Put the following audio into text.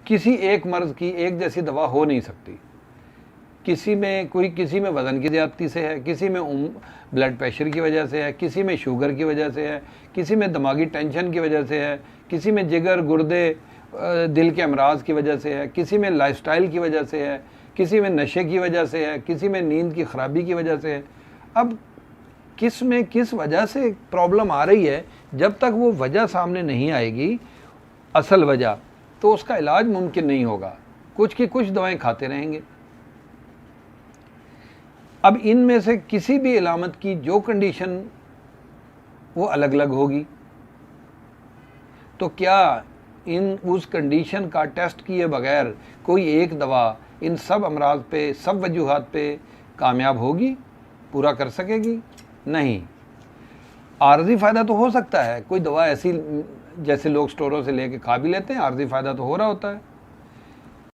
किसी एक मर्ज़ की एक जैसी दवा हो नहीं सकती। किसी में वज़न की ज़्यादती से है, किसी में ब्लड प्रेशर की वजह से है, किसी में शुगर की वजह से है, किसी में दिमागी टेंशन की वजह से है, किसी में जिगर गुर्दे दिल के अमराज की वजह से है, किसी में लाइफस्टाइल की वजह से है, किसी में नशे की वजह से है, किसी में नींद की ख़राबी की वजह से है। अब किस में किस वजह से प्रॉब्लम आ रही है, जब तक वो वजह सामने नहीं आएगी, असल वजह, तो उसका इलाज मुमकिन नहीं होगा। कुछ की कुछ दवाएं खाते रहेंगे। अब इनमें से किसी भी इलामत की जो कंडीशन वो अलग अलग होगी, तो क्या उस कंडीशन का टेस्ट किए बगैर कोई एक दवा इन सब अमराज पे, सब वजूहात पे कामयाब होगी, पूरा कर सकेगी? नहीं। आर्जी फ़ायदा तो हो सकता है, कोई दवा ऐसी जैसे लोग स्टोरों से लेके खा भी लेते हैं, आर्जी फ़ायदा तो हो रहा होता है।